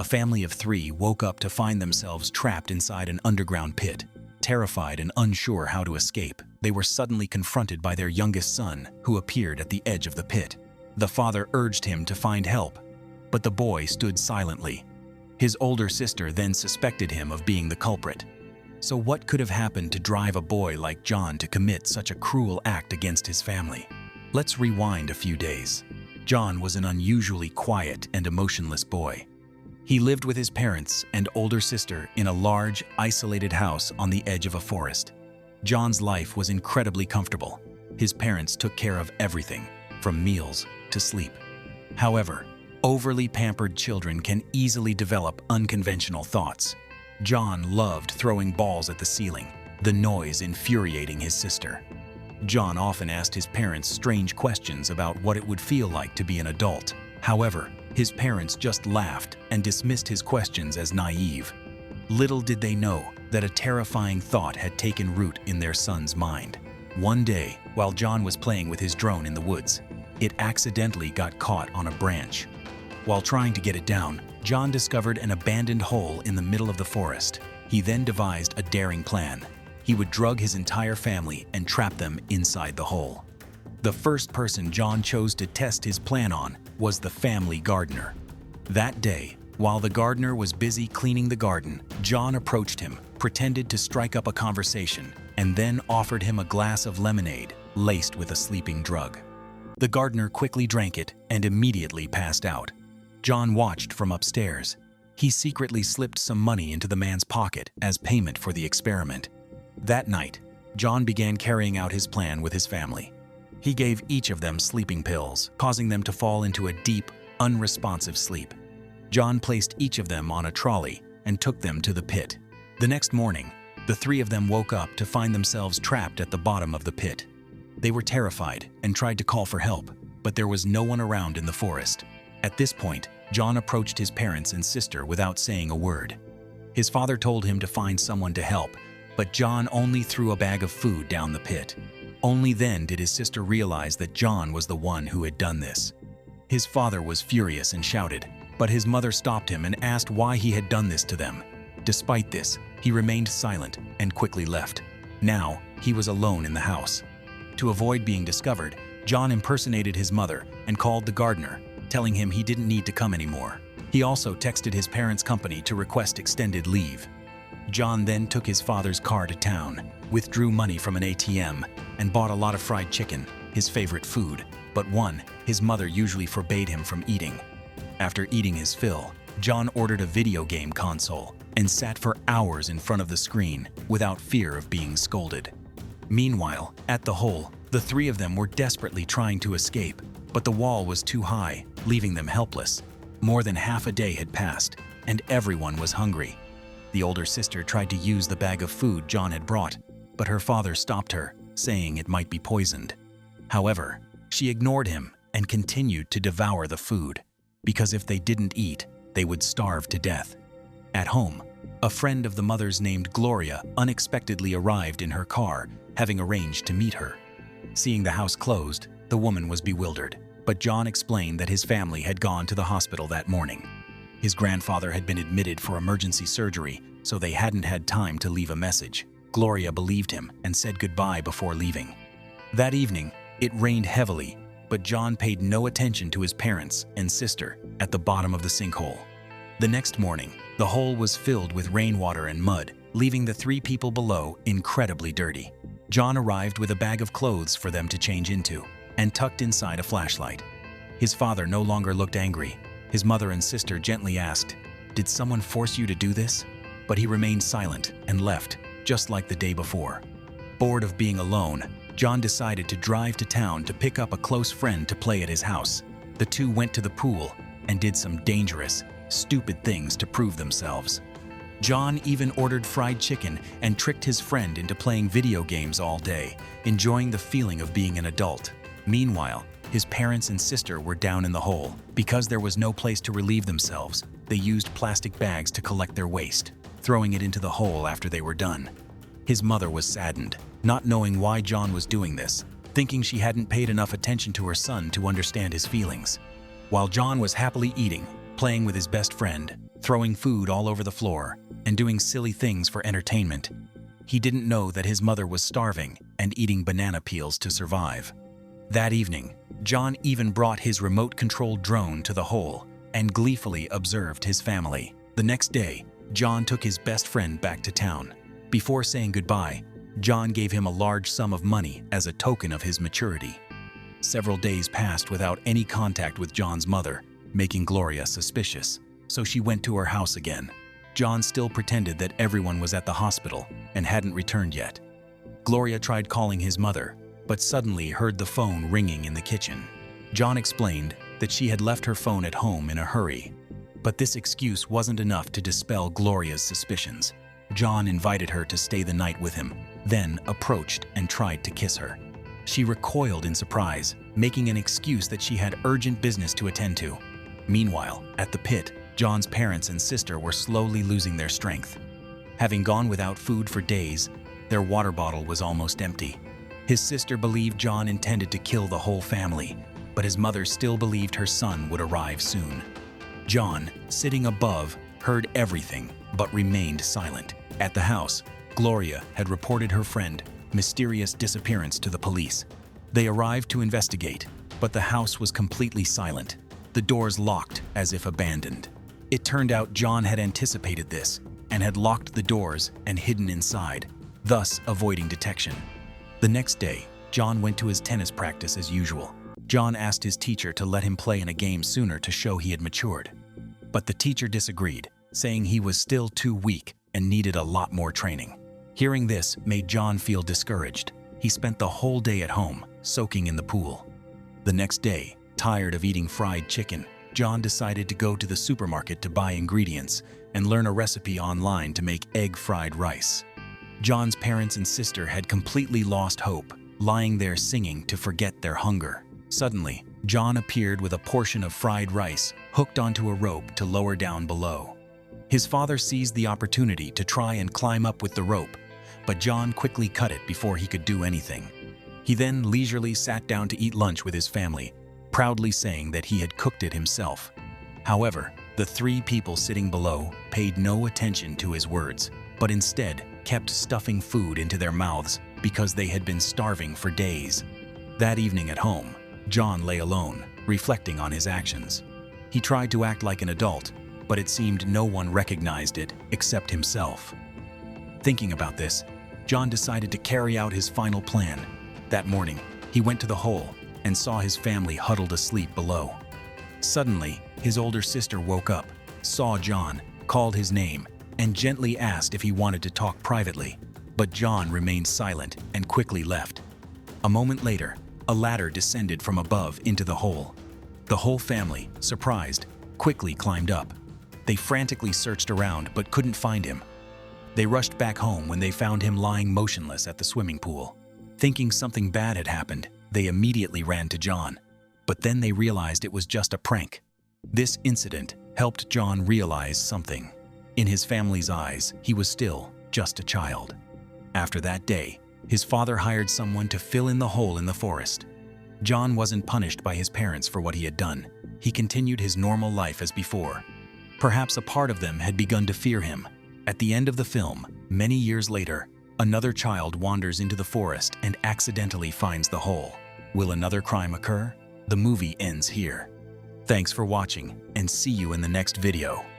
a family of 3 woke up to find themselves trapped inside an underground pit. Terrified and unsure how to escape, they were suddenly confronted by their youngest son, who appeared at the edge of the pit. The father urged him to find help, but the boy stood silently. His older sister then suspected him of being the culprit. So what could have happened to drive a boy like John to commit such a cruel act against his family? Let's rewind a few days. John was an unusually quiet and emotionless boy. He lived with his parents and older sister in a large, isolated house on the edge of a forest. John's life was incredibly comfortable. His parents took care of everything, from meals to sleep. However, overly pampered children can easily develop unconventional thoughts. John loved throwing balls at the ceiling, the noise infuriating his sister. John often asked his parents strange questions about what it would feel like to be an adult. However, his parents just laughed and dismissed his questions as naive. Little did they know that a terrifying thought had taken root in their son's mind. One day, while John was playing with his drone in the woods, it accidentally got caught on a branch. While trying to get it down, John discovered an abandoned hole in the middle of the forest. He then devised a daring plan. He would drug his entire family and trap them inside the hole. The first person John chose to test his plan on was the family gardener. That day, while the gardener was busy cleaning the garden, John approached him, pretended to strike up a conversation, and then offered him a glass of lemonade laced with a sleeping drug. The gardener quickly drank it and immediately passed out. John watched from upstairs. He secretly slipped some money into the man's pocket as payment for the experiment. That night, John began carrying out his plan with his family. He gave each of them sleeping pills, causing them to fall into a deep, unresponsive sleep. John placed each of them on a trolley and took them to the pit. The next morning, the 3 of them woke up to find themselves trapped at the bottom of the pit. They were terrified and tried to call for help, but there was no one around in the forest. At this point, John approached his parents and sister without saying a word. His father told him to find someone to help, but John only threw a bag of food down the pit. Only then did his sister realize that John was the one who had done this. His father was furious and shouted, but his mother stopped him and asked why he had done this to them. Despite this, he remained silent and quickly left. Now, he was alone in the house. To avoid being discovered, John impersonated his mother and called the gardener, telling him he didn't need to come anymore. He also texted his parents' company to request extended leave. John then took his father's car to town, withdrew money from an ATM, and bought a lot of fried chicken, his favorite food, but one his mother usually forbade him from eating. After eating his fill, John ordered a video game console and sat for hours in front of the screen without fear of being scolded. Meanwhile, at the hole, the 3 of them were desperately trying to escape, but the wall was too high, leaving them helpless. More than half a day had passed, and everyone was hungry. The older sister tried to use the bag of food John had brought, but her father stopped her, saying it might be poisoned. However, she ignored him and continued to devour the food, because if they didn't eat, they would starve to death. At home, a friend of the mother's named Gloria unexpectedly arrived in her car, having arranged to meet her. Seeing the house closed, the woman was bewildered, but John explained that his family had gone to the hospital that morning. His grandfather had been admitted for emergency surgery, so they hadn't had time to leave a message. Gloria believed him and said goodbye before leaving. That evening, it rained heavily, but John paid no attention to his parents and sister at the bottom of the sinkhole. The next morning, the hole was filled with rainwater and mud, leaving the 3 people below incredibly dirty. John arrived with a bag of clothes for them to change into and tucked inside a flashlight. His father no longer looked angry. His mother and sister gently asked, "Did someone force you to do this?" But he remained silent and left, just like the day before. Bored of being alone, John decided to drive to town to pick up a close friend to play at his house. The 2 went to the pool and did some dangerous, stupid things to prove themselves. John even ordered fried chicken and tricked his friend into playing video games all day, enjoying the feeling of being an adult. Meanwhile, his parents and sister were down in the hole. Because there was no place to relieve themselves, they used plastic bags to collect their waste, throwing it into the hole after they were done. His mother was saddened, not knowing why John was doing this, thinking she hadn't paid enough attention to her son to understand his feelings. While John was happily eating, playing with his best friend, throwing food all over the floor and doing silly things for entertainment. He didn't know that his mother was starving and eating banana peels to survive. That evening, John even brought his remote-controlled drone to the hole and gleefully observed his family. The next day, John took his best friend back to town. Before saying goodbye, John gave him a large sum of money as a token of his maturity. Several days passed without any contact with John's mother, making Gloria suspicious, so she went to her house again. John still pretended that everyone was at the hospital and hadn't returned yet. Gloria tried calling his mother, but suddenly heard the phone ringing in the kitchen. John explained that she had left her phone at home in a hurry. But this excuse wasn't enough to dispel Gloria's suspicions. John invited her to stay the night with him, then approached and tried to kiss her. She recoiled in surprise, making an excuse that she had urgent business to attend to. Meanwhile, at the pit, John's parents and sister were slowly losing their strength. Having gone without food for days, their water bottle was almost empty. His sister believed John intended to kill the whole family, but his mother still believed her son would arrive soon. John, sitting above, heard everything but remained silent. At the house, Gloria had reported her friend's mysterious disappearance to the police. They arrived to investigate, but the house was completely silent, the doors locked as if abandoned. It turned out John had anticipated this and had locked the doors and hidden inside, thus avoiding detection. The next day, John went to his tennis practice as usual. John asked his teacher to let him play in a game sooner to show he had matured. But the teacher disagreed, saying he was still too weak and needed a lot more training. Hearing this made John feel discouraged. He spent the whole day at home, soaking in the pool. The next day, tired of eating fried chicken, John decided to go to the supermarket to buy ingredients and learn a recipe online to make egg fried rice. John's parents and sister had completely lost hope, lying there singing to forget their hunger. Suddenly, John appeared with a portion of fried rice hooked onto a rope to lower down below. His father seized the opportunity to try and climb up with the rope, but John quickly cut it before he could do anything. He then leisurely sat down to eat lunch with his family, proudly saying that he had cooked it himself. However, the three people sitting below paid no attention to his words, but instead kept stuffing food into their mouths because they had been starving for days. That evening at home, John lay alone, reflecting on his actions. He tried to act like an adult, but it seemed no one recognized it except himself. Thinking about this, John decided to carry out his final plan. That morning, he went to the hole and saw his family huddled asleep below. Suddenly, his older sister woke up, saw John, called his name, and gently asked if he wanted to talk privately, but John remained silent and quickly left. A moment later, a ladder descended from above into the hole. The whole family, surprised, quickly climbed up. They frantically searched around but couldn't find him. They rushed back home when they found him lying motionless at the swimming pool. Thinking something bad had happened, they immediately ran to John. But then they realized it was just a prank. This incident helped John realize something. In his family's eyes, he was still just a child. After that day, his father hired someone to fill in the hole in the forest. John wasn't punished by his parents for what he had done. He continued his normal life as before. Perhaps a part of them had begun to fear him. At the end of the film, many years later, another child wanders into the forest and accidentally finds the hole. Will another crime occur? The movie ends here. Thanks for watching, and see you in the next video.